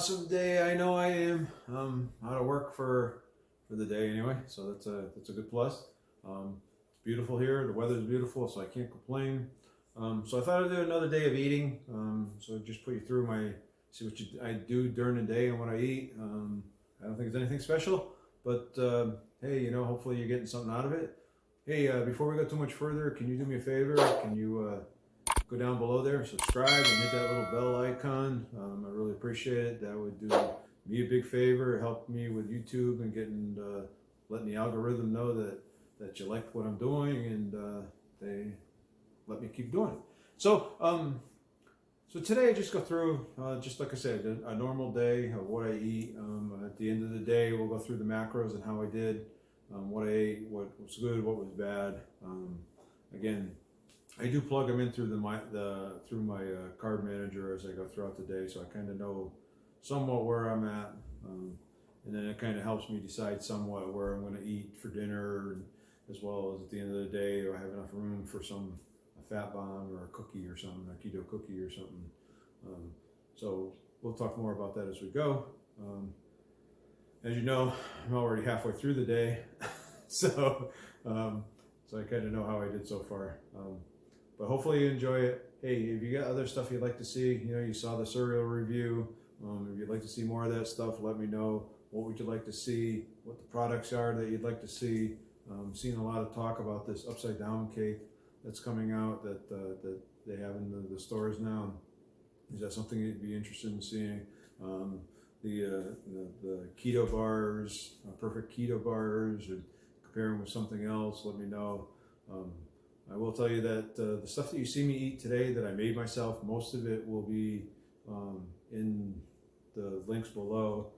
awesome day. I know I am. Out of work for the day anyway, so that's a good plus. It's beautiful here. The weather's beautiful, so I can't complain. So I thought I'd do another day of eating. So just put you through see what I do during the day and what I eat. I don't think it's anything special, but hey, hopefully you're getting something out of it. Hey, before we go too much further, can you do me a favor? Can you go down below there, subscribe, and hit that little bell icon? I really appreciate it. That would do me a big favor, help me with YouTube and letting the algorithm know that you like what I'm doing, and they let me keep doing it. So today I just go through, just like I said, a normal day of what I eat. At the end of the day, we'll go through the macros and how I did, what I ate, what was good, what was bad. Again, I do plug them in through my carb manager as I go throughout the day, so I kind of know somewhat where I'm at, and then it kind of helps me decide somewhat where I'm going to eat for dinner, as well as at the end of the day, do I have enough room for a fat bomb or a cookie or something, a keto cookie or something. So we'll talk more about that as we go. As you know, I'm already halfway through the day, so I kind of know how I did so far. But hopefully you enjoy it. Hey, if you got other stuff you'd like to see, you saw the cereal review. If you'd like to see more of that stuff, let me know. What would you like to see? What the products are that you'd like to see? Seeing a lot of talk about this upside down cake that's coming out that they have in the stores now. Is that something you'd be interested in seeing? The keto bars, perfect keto bars, and compare them with something else, let me know. I will tell you that the stuff that you see me eat today that I made myself, most of it will be in the links below,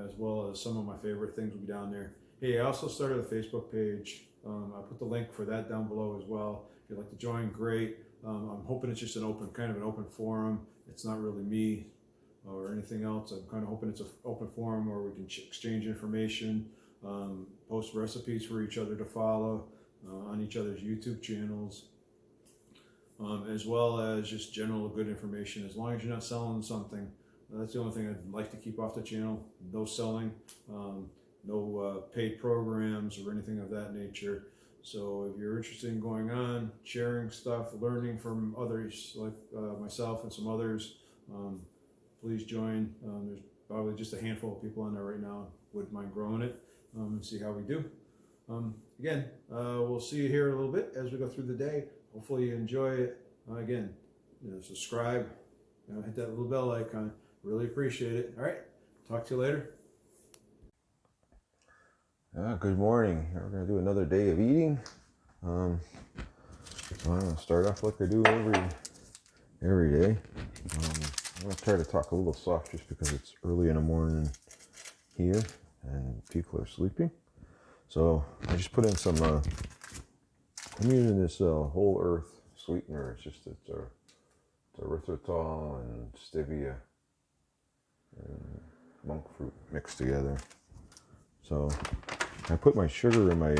as well as some of my favorite things will be down there. Hey, I also started a Facebook page. I put the link for that down below as well. If you'd like to join, great. I'm hoping it's just an open forum. It's not really me or anything else. I'm kind of hoping it's an open forum where we can exchange information, post recipes for each other to follow on each other's YouTube channels, as well as just general good information. As long as you're not selling something, that's the only thing I'd like to keep off the channel. No selling, no paid programs or anything of that nature. So if you're interested in going on, sharing stuff, learning from others like myself and some others, please join. There's probably just a handful of people on there right now. Wouldn't mind growing it and see how we do. Again, we'll see you here in a little bit as we go through the day. Hopefully you enjoy it. Again, subscribe, hit that little bell icon. Really appreciate it. All right, talk to you later. Good morning. We're going to do another day of eating. I'm going to start off like I do every day. I'm going to try to talk a little soft just because it's early in the morning here and people are sleeping. So I just put in some, I'm using this whole earth sweetener. It's erythritol and stevia and monk fruit mixed together. So I put my sugar in my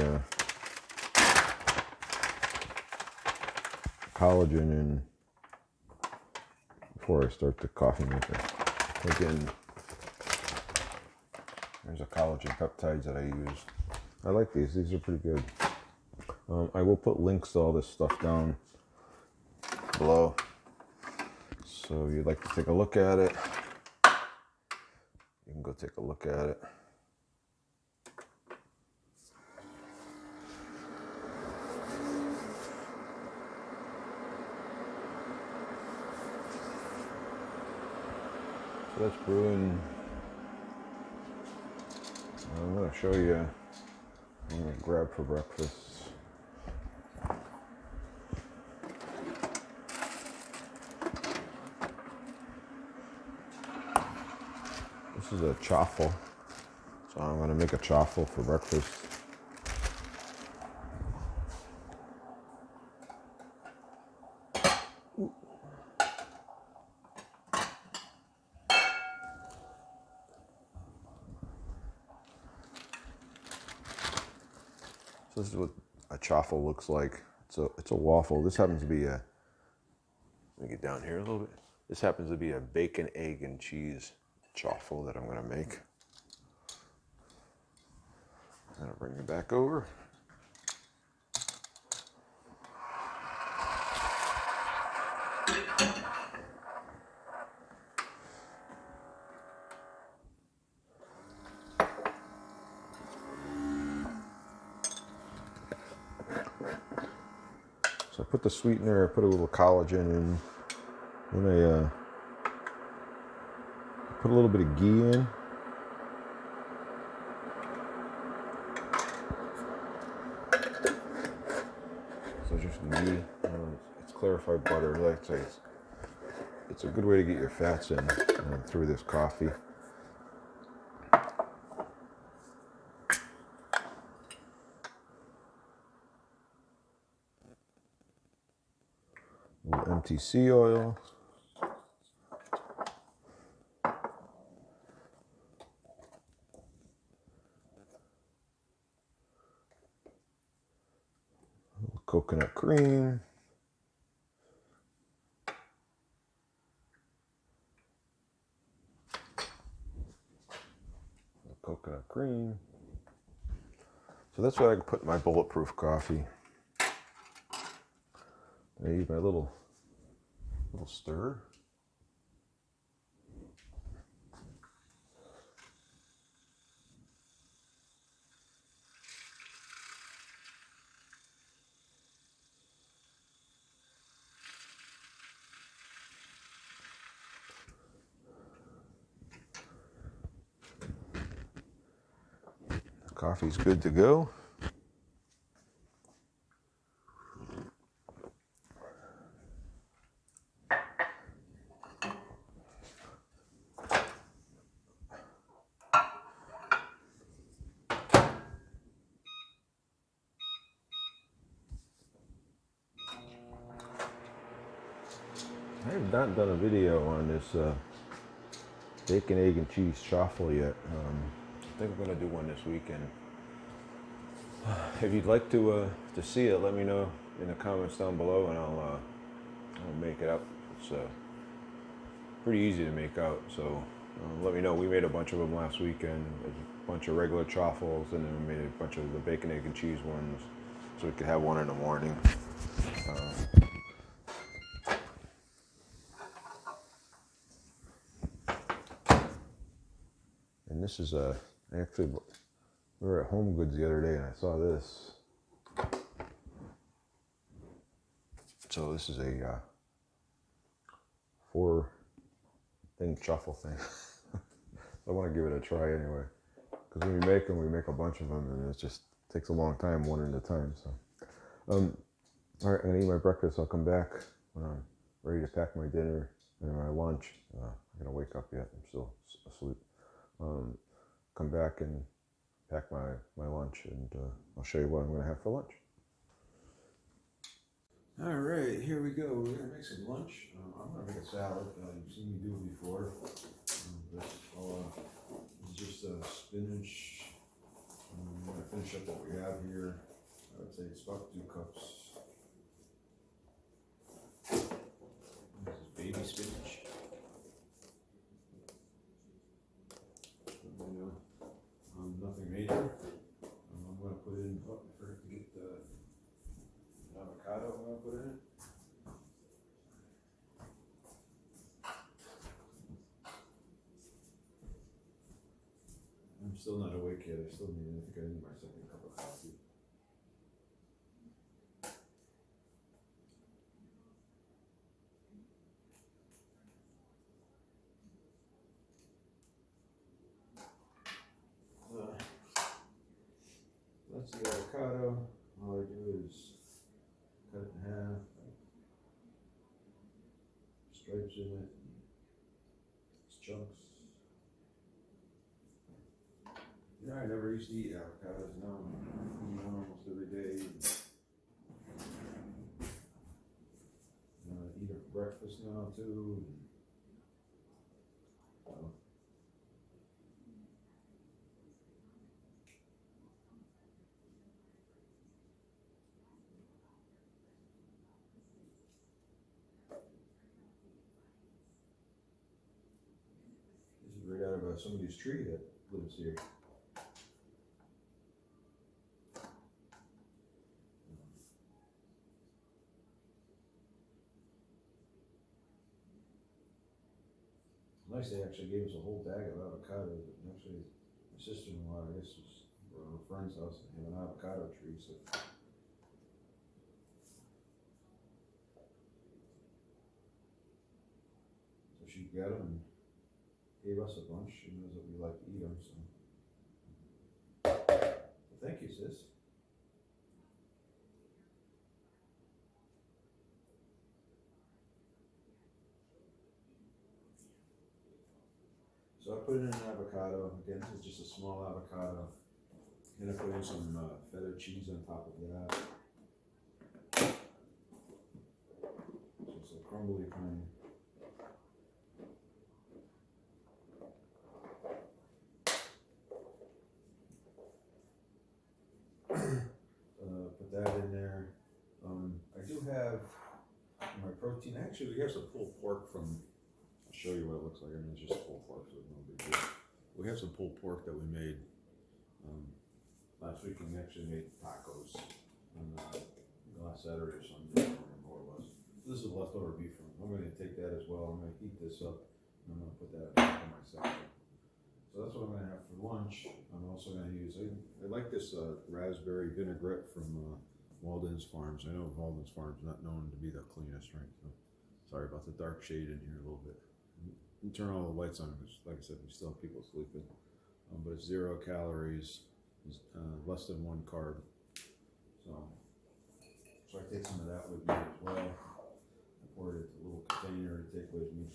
collagen in before I start the coffee maker. Again, there's a collagen peptides that I use. I like these. These are pretty good. I will put links to all this stuff down below. So if you'd like to take a look at it, you can go take a look at it. So that's brewing. I'm going to show you what I'm going to grab for breakfast. This is a chaffle. So I'm going to make a chaffle for breakfast. So this is what a chaffle looks like. It's a waffle. This happens to be a, let me get down here a little bit. This happens to be a bacon, egg, and cheese chaffle that I'm going to make. I'm going to bring it back over. So I put the sweetener, I put a little collagen in, then I put a little bit of ghee in. So just ghee, it's clarified butter. Like I say, it's a good way to get your fats in through this coffee. A little MTC oil. A little coconut cream. Coconut cream. So that's what I put in my Bulletproof coffee. I use my little stir. The coffee's good to go. I have not done a video on this bacon, egg, and cheese chaffle yet. I think I'm going to do one this weekend. If you'd like to see it, let me know in the comments down below, and I'll make it up. It's pretty easy to make out, so let me know. We made a bunch of them last weekend, a bunch of regular chaffles, and then we made a bunch of the bacon, egg, and cheese ones, so we could have one in the morning. And this is actually, we were at Home Goods the other day and I saw this. So this is a 4-thing chaffle thing. I want to give it a try anyway. Because when we make a bunch of them, and it just takes a long time, one at a time. So, all right, I'm gonna eat my breakfast. I'll come back when I'm ready to pack my dinner and my lunch. I'm gonna wake up yet. I'm still asleep. Come back and pack my lunch, and I'll show you what I'm going to have for lunch. All right, here we go. We're going to make some lunch. I'm going to make a salad. You've seen me do it before. This is just spinach. I'm going to finish up what we have here. I would say it's about 2 cups. This is baby spinach. Nothing major. I'm going to put in, I forgot to get the avocado I'm going to put in. I'm still not awake yet. I think I need my second cup of coffee. That's the avocado. All I do is cut it in half, stripes in it, it's chunks. Yeah, I never used to eat avocados. Now I'm eating one almost every day. I eat it for breakfast now too. Right out somebody's tree that lives here. Nice, they actually gave us a whole bag of avocados. Actually, my sister-in-law, I guess, was at her friend's house and had an avocado tree. So she got them and gave us a bunch. She knows that we like to eat them. So well, thank you, sis. So I put in an avocado. Again, this is just a small avocado. Then I put in some feta cheese on top of that. So it's a crumbly kind. Put that in there. I do have my protein. Actually, we have some pulled pork from. I'll show you what it looks like. I mean, it's just pulled pork, so it's no big deal. We have some pulled pork that we made last week, and we actually made tacos on last Saturday or Sunday. I don't remember what it was. This is leftover beef from. I'm going to take that as well. I'm going to heat this up, and I'm going to put that on my salad. So that's what I'm going to have for lunch. I'm also going to use. I like this raspberry vinaigrette from Walden's Farms. I know Walden's Farms not known to be the cleanest, right? So sorry about the dark shade in here a little bit. And turn all the lights on because, like I said, we still have people sleeping. But it's 0 calories, less than 1 carb. So I take some of that with me as well. I poured it into a little container to take with me.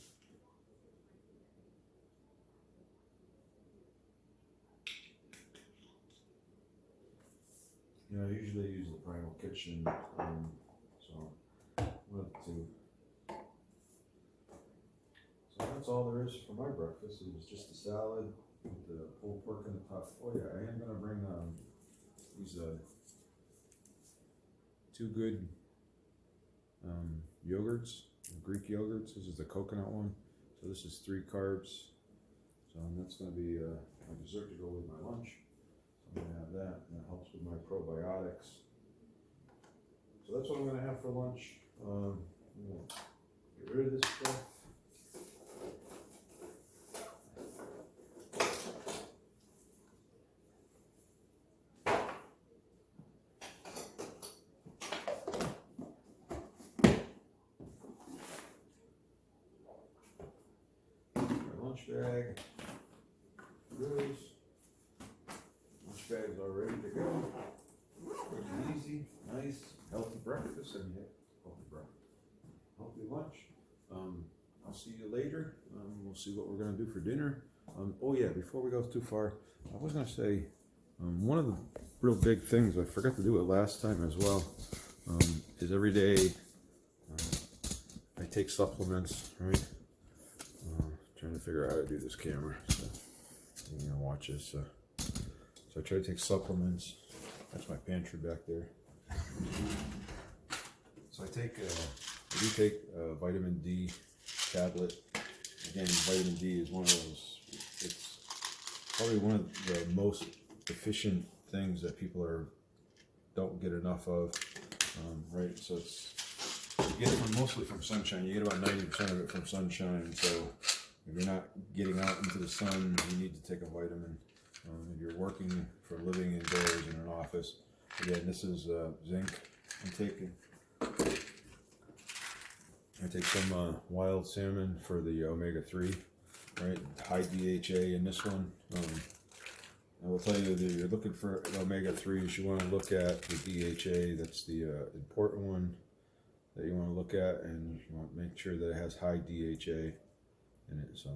You know, I usually use the Primal Kitchen, so one of the two. So that's all there is for my breakfast. It was just a salad with the pulled pork in the top. Oh yeah, I am gonna bring these 2 good yogurts, Greek yogurts. This is the coconut one. So this is 3 carbs. So that's gonna be my dessert to go with my lunch. I'm going to have that, and that helps with my probiotics. So that's what I'm going to have for lunch. I'm going to get rid of this stuff. My lunch bag goes. Bag is all ready to go. Quick and easy, nice, healthy breakfast, and yeah, healthy lunch. I'll see you later. We'll see what we're gonna do for dinner. Oh yeah, before we go too far, I was gonna say one of the real big things I forgot to do it last time as well is every day I take supplements. Right. Trying to figure out how to do this camera. So you're gonna watch this. So I try to take supplements. That's my pantry back there. So I do take a vitamin D tablet. Again, vitamin D is one of those, it's probably one of the most efficient things that people don't get enough of, right? So you get it mostly from sunshine. You get about 90% of it from sunshine. So if you're not getting out into the sun, you need to take a vitamin. If you're working for a living indoors in an office, again, this is zinc. I take some wild salmon for the omega-3, right? High DHA in this one. I will tell you that if you're looking for omega-3s, you want to look at the DHA. That's the important one that you want to look at, and you want to make sure that it has high DHA in it. So.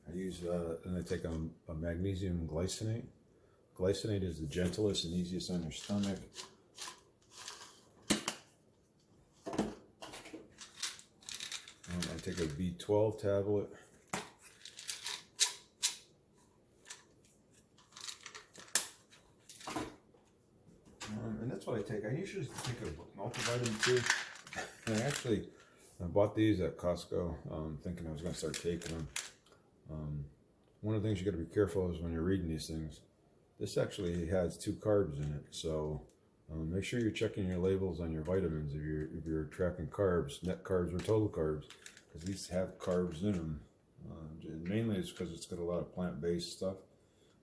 I use, and I take a magnesium glycinate. Glycinate is the gentlest and easiest on your stomach. I take a B12 tablet. And that's what I take. I usually take a multivitamin too. And I actually, I bought these at Costco, thinking I was going to start taking them. One of the things you got to be careful is when you're reading these things. This actually has 2 carbs in it, so make sure you're checking your labels on your vitamins if you're tracking carbs, net carbs or total carbs, because these have carbs in them. And mainly it's because it's got a lot of plant-based stuff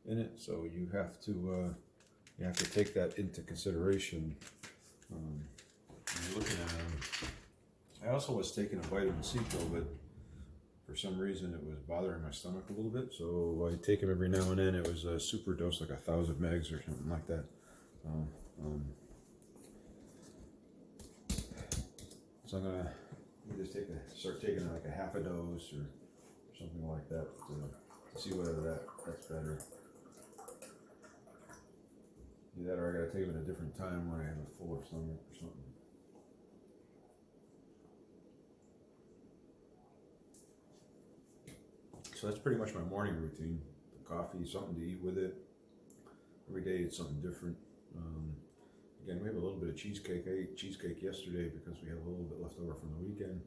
in it, so you have to take that into consideration when you're looking at them. I also was taking a vitamin C pill, but for some reason it was bothering my stomach a little bit, so I take them every now and then. It was a super dose, like 1,000 megs or something like that. So I'm gonna just start taking like a half a dose or something like that to see whether that's better. Either that or I gotta take them at a different time when I have a fuller stomach or something. So that's pretty much my morning routine. The coffee, something to eat with it. Every day it's something different. Again, we have a little bit of cheesecake. I ate cheesecake yesterday because we have a little bit left over from the weekend.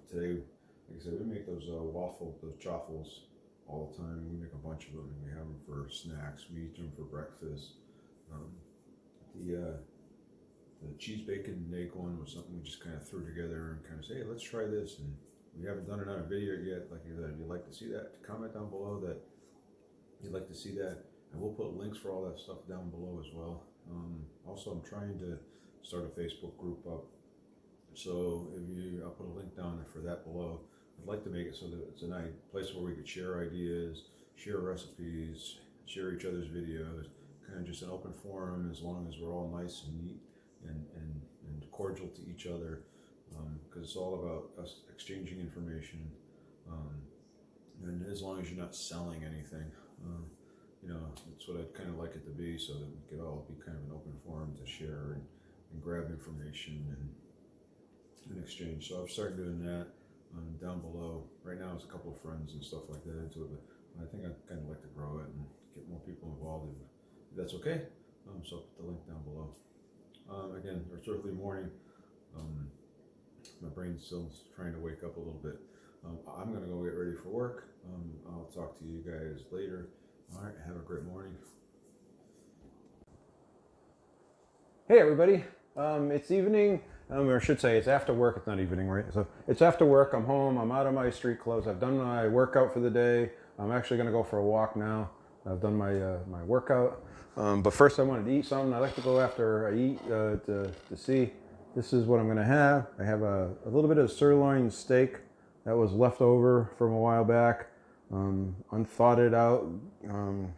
Today, like I said, we make those chaffles all the time. We make a bunch of them, and we have them for snacks. We eat them for breakfast. The cheese bacon and egg one was something we just kind of threw together and kind of say, hey, let's try this. And we haven't done it on a video yet. Like I said, if you'd like to see that, comment down below that you'd like to see that. And we'll put links for all that stuff down below as well. Also, I'm trying to start a Facebook group up. So I'll put a link down for that below. I'd like to make it so that it's a nice place where we could share ideas, share recipes, share each other's videos, kind of just an open forum, as long as we're all nice and neat and cordial to each other, because it's all about us exchanging information, and as long as you're not selling anything, that's what I'd kind of like it to be, so that we could all be kind of an open forum to share and grab information and exchange. So I've started doing that down below. Right now it's a couple of friends and stuff like that into it, but I think I'd kind of like to grow it and get more people involved if that's okay. So I'll put the link down below. Again, it's early morning. My brain's still trying to wake up a little bit. I'm going to go get ready for work. I'll talk to you guys later. All right, have a great morning. Hey everybody, it's evening, or I should say it's after work. It's not evening, right? So it's after work. I'm home. I'm out of my street clothes. I've done my workout for the day. I'm actually going to go for a walk now. I've done my my workout, but first I wanted to eat something. I like to go after I eat to see. This is what I'm going to have. I have a little bit of sirloin steak that was left over from a while back. Unthawed it out,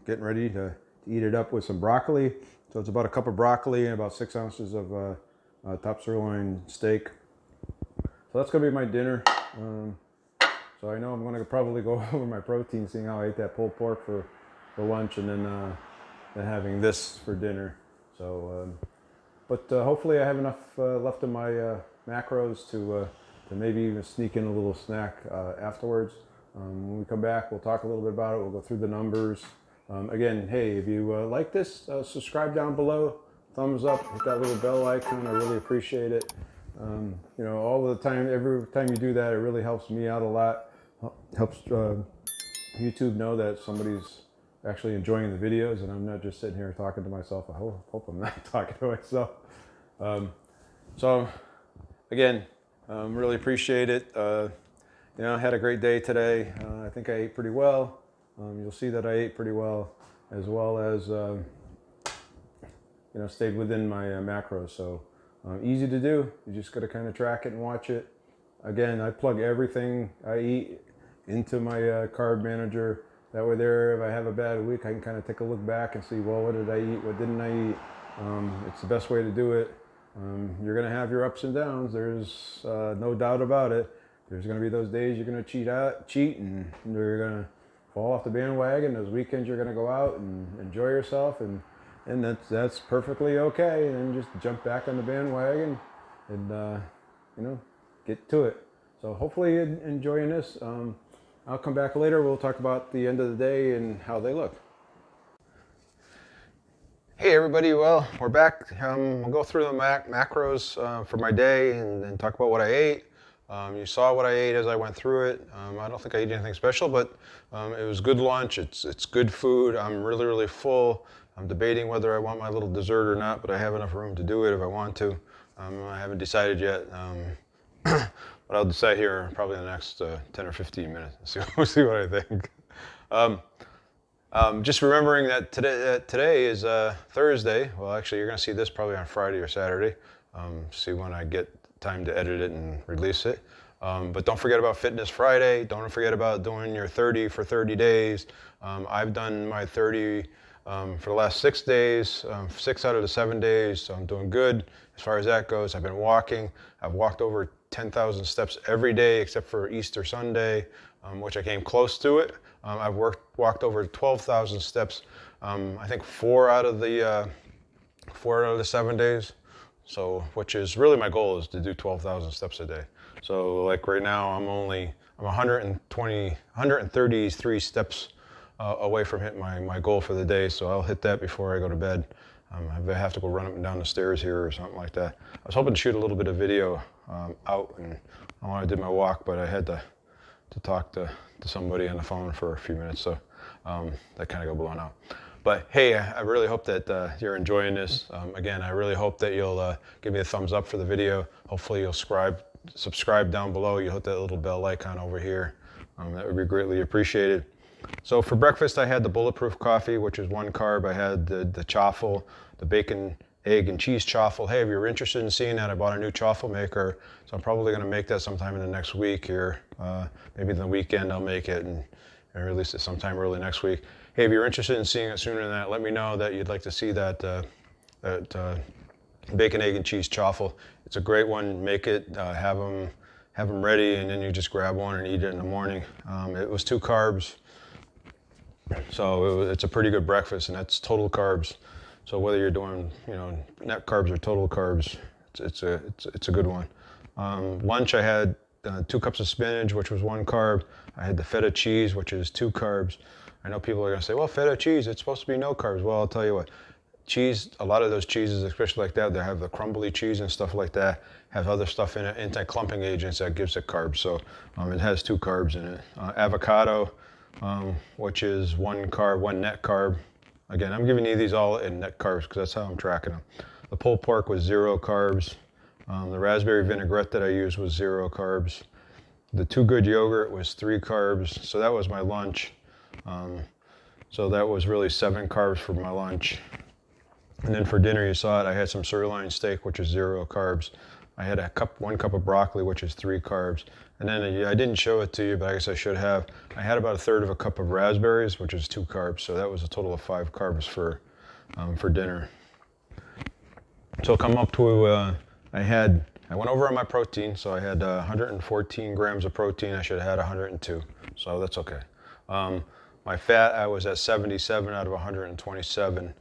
getting ready to eat it up with some broccoli. So it's about a cup of broccoli and about 6 ounces of top sirloin steak. So that's going to be my dinner. So I know I'm going to probably go over my protein, seeing how I ate that pulled pork for lunch, and then having this for dinner. So, but hopefully I have enough left in my macros to maybe even sneak in a little snack afterwards. When we come back, we'll talk a little bit about it. We'll go through the numbers. Again, hey, if you like this, subscribe down below, thumbs up, hit that little bell icon. I really appreciate it. All the time, every time you do that, it really helps me out a lot. Helps YouTube know that somebody's actually enjoying the videos, and I'm not just sitting here talking to myself. I hope I'm not talking to myself. So again, really appreciate it. I had a great day today. I think I ate pretty well. You'll see that I ate pretty well as stayed within my macros. So easy to do. You just got to kind of track it and watch it. Again, I plug everything I eat into my carb manager. That way there, if I have a bad week, I can kind of take a look back and see, well, what did I eat? What didn't I eat? It's the best way to do it. You're going to have your ups and downs. There's no doubt about it. There's going to be those days you're going to cheat, and you're going to fall off the bandwagon. Those weekends you're going to go out and enjoy yourself, and that's perfectly okay. And then just jump back on the bandwagon and get to it. So hopefully you're enjoying this. I'll come back later. We'll talk about the end of the day and how they look. Hey Hey everybody, well, we're back. We'll go through the macros for my day and talk about what I ate. You saw what I ate as I went through it. I don't think I ate anything special, but it was good lunch. It's good food. I'm really, really full. I'm debating whether I want my little dessert or not, but I have enough room to do it if I want to. I haven't decided yet, but I'll decide here probably in the next 10 or 15 minutes. We'll see what I think. Just remembering that today is Thursday. Well, actually, you're going to see this probably on Friday or Saturday. See when I get time to edit it and release it. But don't forget about Fitness Friday. Don't forget about doing your 30 for 30 days. I've done my 30 for the last 6 days, 6 out of the 7 days. So I'm doing good as far as that goes. I've been walking. I've walked over 10,000 steps every day except for Easter Sunday, which I came close to it. I've walked over 12,000 steps. I think 4 out of the 7 days. So, which is really my goal is to do 12,000 steps a day. So, like right now, I'm 133 steps away from hitting my goal for the day. So I'll hit that before I go to bed. I have to go run up and down the stairs here or something like that. I was hoping to shoot a little bit of video out and when I did my walk, but I had to talk to somebody on the phone for a few minutes, so that kind of got blown out. But hey, I really hope that you're enjoying this. Again, I really hope that you'll give me a thumbs up for the video. Hopefully you'll subscribe down below. You'll hit that little bell icon over here. That would be greatly appreciated. So for breakfast, I had the Bulletproof coffee, which is 1 carb. I had the chaffle, the bacon, egg, and cheese chaffle. Hey, if you're interested in seeing that, I bought a new chaffle maker, so I'm probably going to make that sometime in the next week here. Maybe the weekend I'll make it and release it sometime early next week. Hey, if you're interested in seeing it sooner than that, let me know that you'd like to see that bacon, egg, and cheese chaffle. It's a great one. Make it, have them ready, and then you just grab one and eat it in the morning. It was 2 carbs, so it's a pretty good breakfast, and that's total carbs. So whether you're doing, net carbs or total carbs, it's a good one. Lunch, I had 2 cups of spinach, which was 1 carb. I had the feta cheese, which is 2 carbs. I know people are going to say, well, feta cheese, it's supposed to be no carbs. Well, I'll tell you what, cheese, a lot of those cheeses, especially like that, they have the crumbly cheese and stuff like that, have other stuff in it, anti-clumping agents that gives it carbs. So it has 2 carbs in it. Avocado, which is 1 carb, 1 net carb. Again, I'm giving you these all in net carbs because that's how I'm tracking them. The pulled pork was 0 carbs. The raspberry vinaigrette that I used was 0 carbs. The Too Good yogurt was 3 carbs. So that was my lunch. So that was really 7 carbs for my lunch. And then for dinner, you saw it, I had some sirloin steak, which is 0 carbs. I had 1 cup of broccoli, which is 3 carbs. And then I didn't show it to you, but I guess I should have. I had about 1/3 of a cup of raspberries, which is 2 carbs. So that was a total of 5 carbs for dinner. So come up to, I went over on my protein. So I had 114 grams of protein. I should have had 102. So that's okay. My fat, I was at 77 out of 127.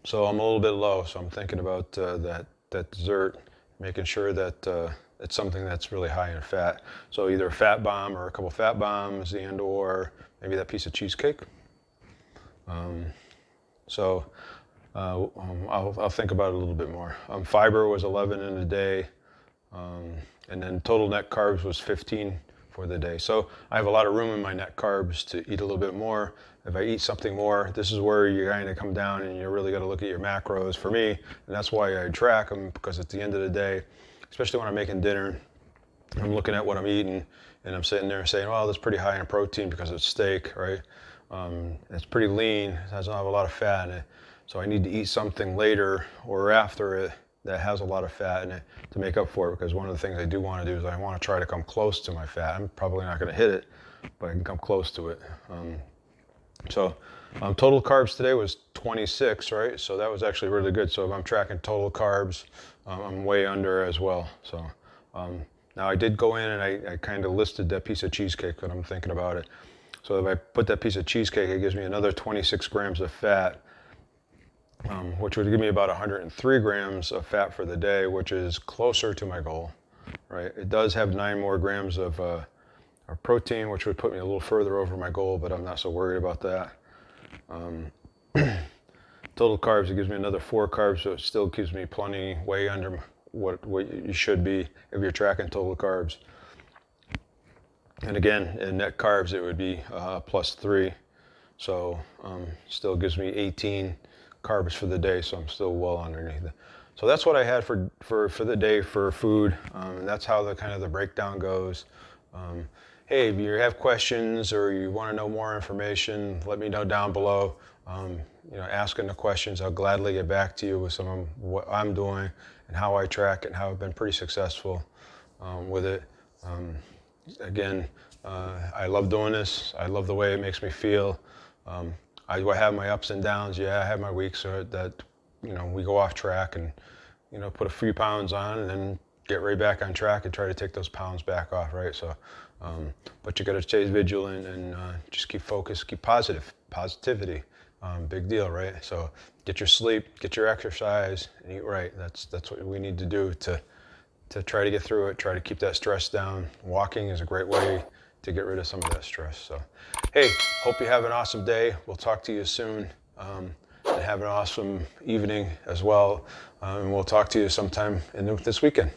So I'm a little bit low. So I'm thinking about that dessert, making sure that it's something that's really high in fat. So either a fat bomb or a couple fat bombs and or maybe that piece of cheesecake. I'll think about it a little bit more. Fiber was 11 in a day. And then total net carbs was 15 for the day. So I have a lot of room in my net carbs to eat a little bit more. If I eat something more, this is where you're going to come down and you really got to look at your macros for me. And that's why I track them, because at the end of the day, especially when I'm making dinner, I'm looking at what I'm eating and I'm sitting there saying, well, that's pretty high in protein because it's steak, right? It's pretty lean, it doesn't have a lot of fat in it. So I need to eat something later or after it that has a lot of fat in it to make up for it, because one of the things I do want to do is I want to try to come close to my fat. I'm probably not going to hit it, but I can come close to it. Total carbs today was 26, right? So that was actually really good. So if I'm tracking total carbs, I'm way under as well. So now I did go in and I kind of listed that piece of cheesecake when I'm thinking about it. So if I put that piece of cheesecake, it gives me another 26 grams of fat, which would give me about 103 grams of fat for the day, which is closer to my goal, right? It does have 9 more grams of protein, which would put me a little further over my goal, but I'm not so worried about that. Total carbs, it gives me another 4 carbs, so it still gives me plenty, way under what you should be if you're tracking total carbs. And again, in net carbs, it would be +3. So still gives me 18 carbs for the day, so I'm still well underneath it. So that's what I had for the day for food. And that's how the kind of the breakdown goes. Hey, if you have questions or you want to know more information, let me know down below. Asking the questions, I'll gladly get back to you with some of what I'm doing and how I track it and how I've been pretty successful with it. Again, I love doing this. I love the way it makes me feel. I have my ups and downs. Yeah, I have my weeks that we go off track and put a few pounds on and then get right back on track and try to take those pounds back off, right? So, but you got to stay vigilant and just keep focused, keep positivity. Big deal, right? So get your sleep, get your exercise, and eat right. That's what we need to do to try to get through it, try to keep that stress down. Walking is a great way to get rid of some of that stress. So, hey, hope you have an awesome day. We'll talk to you soon. And have an awesome evening as well. And we'll talk to you sometime this weekend.